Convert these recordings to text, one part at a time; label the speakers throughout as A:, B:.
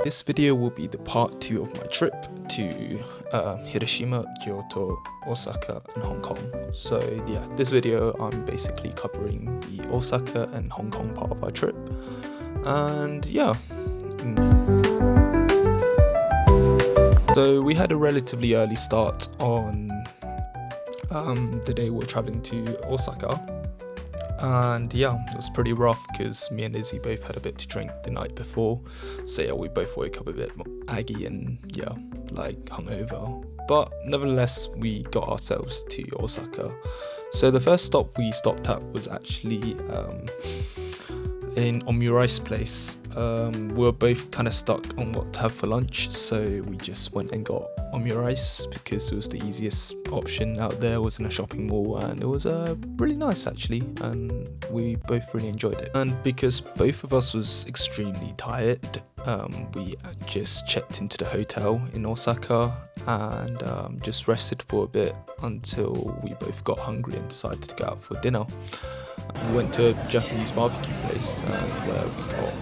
A: This video will be the part 2 of my trip to Hiroshima, Kyoto, Osaka and Hong Kong. So yeah, this video I'm basically covering the Osaka and Hong Kong part of our trip. And yeah. So we had a relatively early start on the day we were traveling to Osaka. And yeah, it was pretty rough because me and Izzy both had a bit to drink the night before. So yeah, we both woke up a bit aggy and yeah, like hungover. But nevertheless, we got ourselves to Osaka. So the first stop we stopped at was actually in omurice place. We were both kind of stuck on what to have for lunch, so we just went and got omurice because it was the easiest option out there. It was in a shopping mall and it was really nice actually, and we both really enjoyed it. And because both of us was extremely tired, we just checked into the hotel in Osaka and just rested for a bit until we both got hungry and decided to go out for dinner. We went to a Japanese barbecue place where we got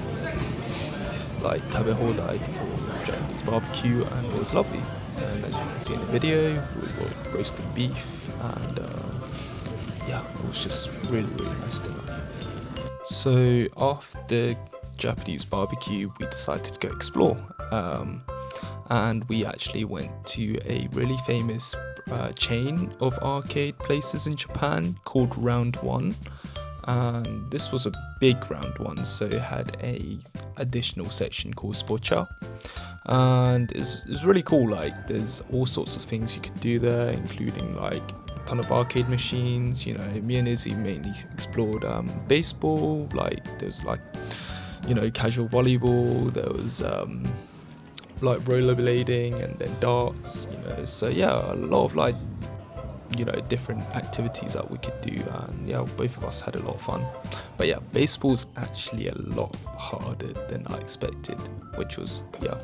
A: like tabehodai for Japanese barbecue, and it was lovely. And as you can see in the video, we got roasted beef, and yeah, it was just really nice dinner. So after Japanese barbecue, we decided to go explore, and we actually went to a really famous chain of arcade places in Japan called Round One. And this was a big round one, so it had a additional section called Sporcha, and it's really cool. Like there's all sorts of things you could do there, including like a ton of arcade machines. You know, me and Izzy mainly explored baseball. Like there's like, you know, casual volleyball. There was like rollerblading and then darts. You know, so yeah, a lot of like, you know, different activities that we could do, and yeah, both of us had a lot of fun. But yeah, baseball's actually a lot harder than I expected, which was yeah,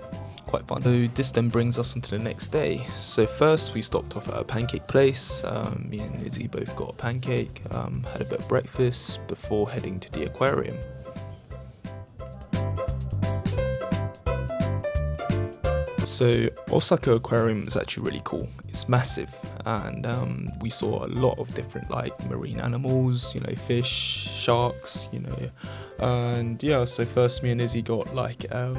A: quite fun. So this then brings us on to the next day. So first we stopped off at a pancake place. Me and Izzy both got a pancake, had a bit of breakfast before heading to the aquarium. So Osaka Aquarium is actually really cool. It's massive, and we saw a lot of different like marine animals, you know, fish, sharks, you know, and yeah. So first, me and Izzy got like a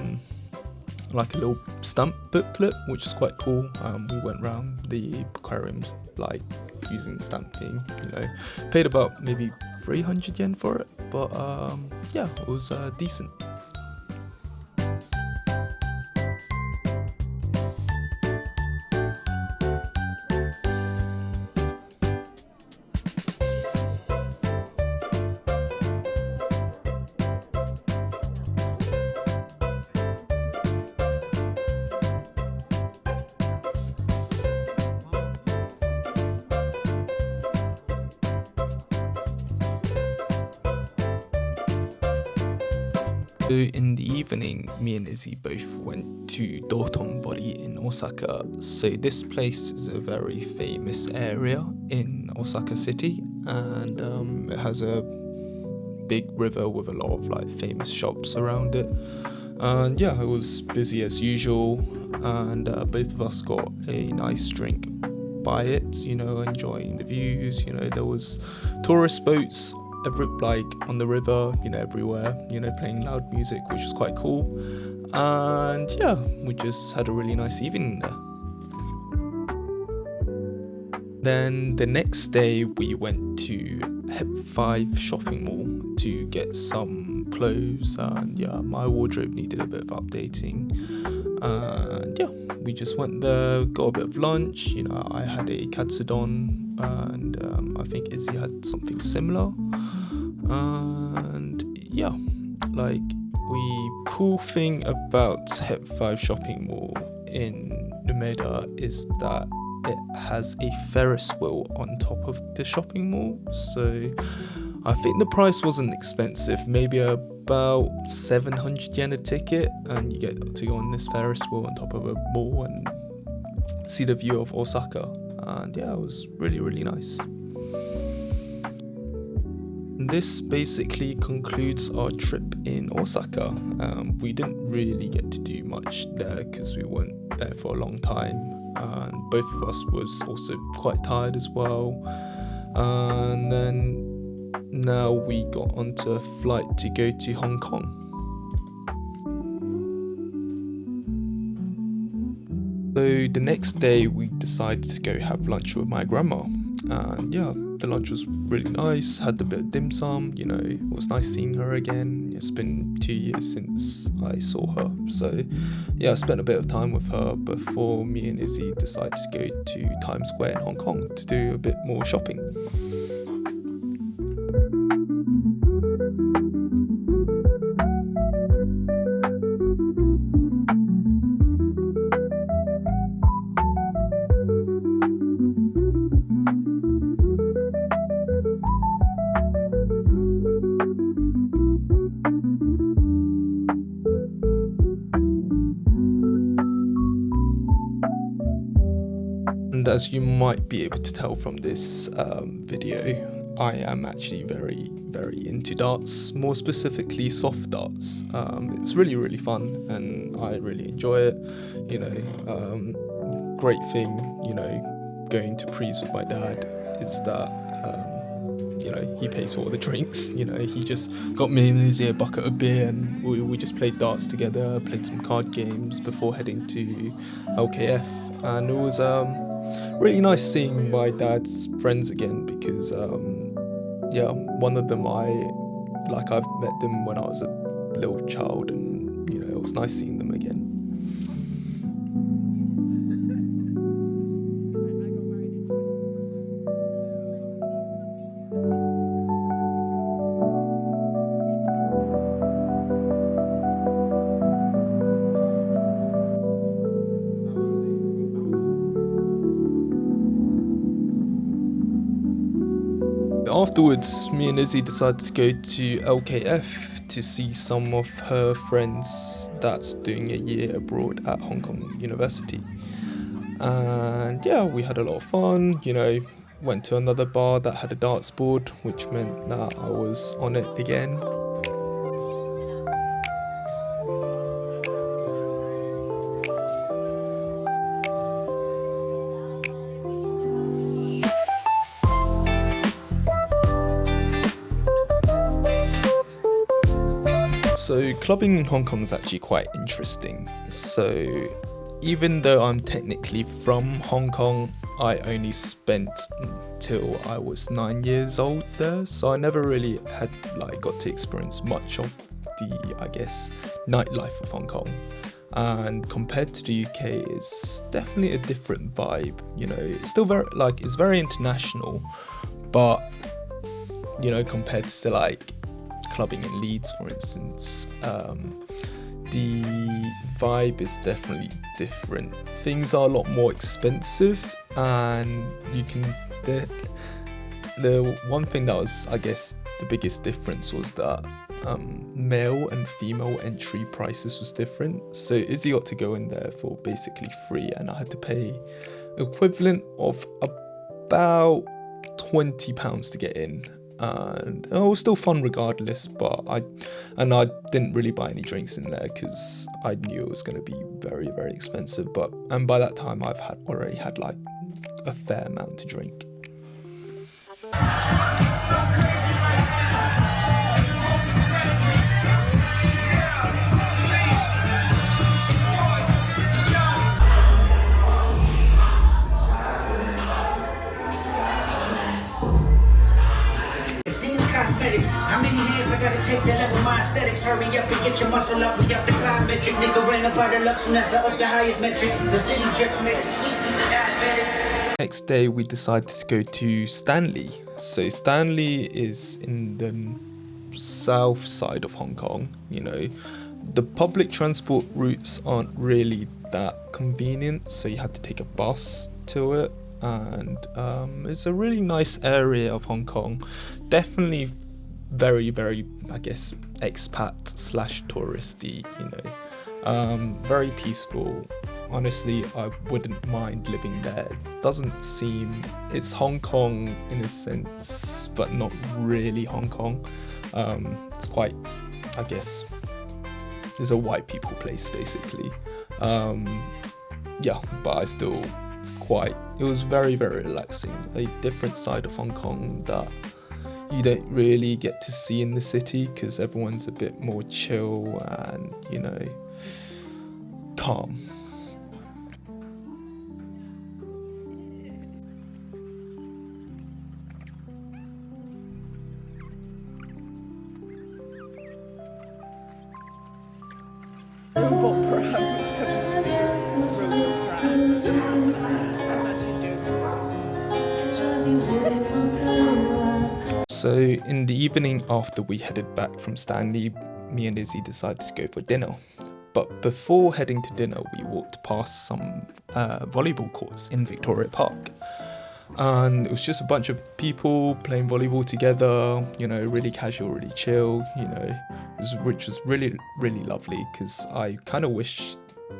A: little stamp booklet, which is quite cool. We went around the aquariums like using the stamp thing, you know, paid about maybe 300 yen for it, but yeah, it was decent. So in the evening, me and Izzy both went to Dotonbori in Osaka. So this place is a very famous area in Osaka city, and it has a big river with a lot of like famous shops around it. And yeah, it was busy as usual, and both of us got a nice drink by it, you know, enjoying the views. You know, there was tourist boats like on the river, you know, everywhere, you know, playing loud music, which was quite cool. And yeah, we just had a really nice evening there. Then the next day we went to Pt.2 shopping mall to get some clothes, and yeah, my wardrobe needed a bit of updating. And yeah, we just went there, got a bit of lunch. You know, I had a katsudon, and I think Izzy had something similar. And yeah, like cool thing about Pt.2 shopping mall in Umeda is that it has a Ferris wheel on top of the shopping mall. So I think the price wasn't expensive, maybe about 700 yen a ticket, and you get to go on this Ferris wheel on top of a mall and see the view of Osaka. And yeah, it was really nice. This basically concludes our trip in Osaka. We didn't really get to do much there because we weren't there for a long time, and both of us was also quite tired as well. And then now we got onto a flight to go to Hong Kong. So the next day we decided to go have lunch with my grandma, and yeah, the lunch was really nice, had a bit of dim sum, you know, it was nice seeing her again. It's been 2 years since I saw her, so yeah, I spent a bit of time with her before me and Izzy decided to go to Times Square in Hong Kong to do a bit more shopping. And as you might be able to tell from this video, I am actually very into darts, more specifically soft darts. It's really fun and I really enjoy it, you know. Great thing, you know, going to Prees with my dad is that you know, he pays for all the drinks. You know, he just got me and Izzy a bucket of beer and we just played darts together, played some card games before heading to LKF, and it was really nice seeing my dad's friends again because yeah, one of them I've met them when I was a little child, and you know, it was nice seeing them again. Afterwards, me and Izzy decided to go to LKF to see some of her friends that's doing a year abroad at Hong Kong University. And yeah, we had a lot of fun, you know, went to another bar that had a darts board, which meant that I was on it again. So clubbing in Hong Kong is actually quite interesting. So even though I'm technically from Hong Kong, I only spent till I was 9 years old there, so I never really had got to experience much of the, I guess, nightlife of Hong Kong. And compared to the UK, it's definitely a different vibe. You know, it's still very it's very international, but you know, compared to clubbing in Leeds, for instance, the vibe is definitely different. Things are a lot more expensive, and you can the one thing that was, I guess, the biggest difference was that male and female entry prices was different. So Izzy got to go in there for basically free, and I had to pay equivalent of about £20 to get in. And it was still fun regardless, but I didn't really buy any drinks in there because I knew it was going to be very expensive. And by that time I've already had a fair amount to drink.
B: How many hands I gotta take to level my aesthetics? Hurry up and get your muscle up. We up the plyometric. Nigga ran up by the Lux and that's up the highest metric. The city just made it sweet. Diabetic.
A: Next day we decided to go to Stanley. So Stanley is in the south side of Hong Kong. You know, the public transport routes aren't really that convenient, so you had to take a bus to it. And it's a really nice area of Hong Kong. Definitely very, I guess, expat / touristy, you know. Very peaceful. Honestly, I wouldn't mind living there. Doesn't seem, it's Hong Kong in a sense, but not really Hong Kong. It's quite, I guess, it's a white people place basically. Yeah, but I still it was very, very relaxing. A different side of Hong Kong that you don't really get to see in the city because everyone's a bit more chill and, calm.
C: Robot pram is coming through. Robot pram. That's actually doing.
A: So in the evening after we headed back from Stanley, me and Izzy decided to go for dinner. But before heading to dinner, we walked past some volleyball courts in Victoria Park. And it was just a bunch of people playing volleyball together, really casual, really chill, which was really, really lovely because I kind of wish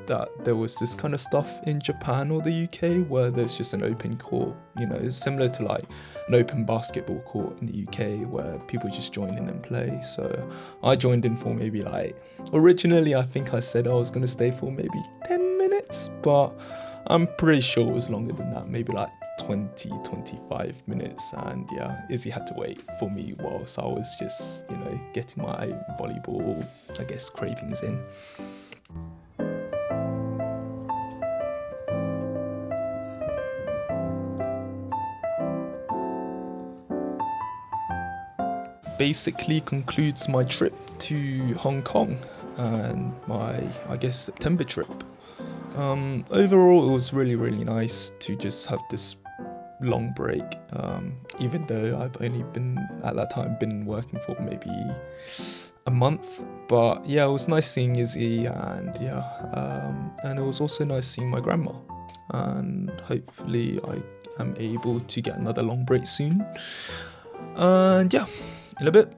A: that there was this kind of stuff in Japan or the UK where there's just an open court, it's similar to like an open basketball court in the UK where people just join in and play. So I joined in for maybe originally I think I said I was going to stay for maybe 10 minutes, but I'm pretty sure it was longer than that, maybe 20-25 minutes, and yeah, Izzy had to wait for me whilst I was just, getting my volleyball, I guess, cravings in. Basically concludes my trip to Hong Kong and my, I guess, September trip. Overall, it was really, really nice to just have this long break, even though I've only been working for maybe a month. But yeah, it was nice seeing Izzy, and and it was also nice seeing my grandma, and hopefully I am able to get another long break soon. And yeah, in a bit.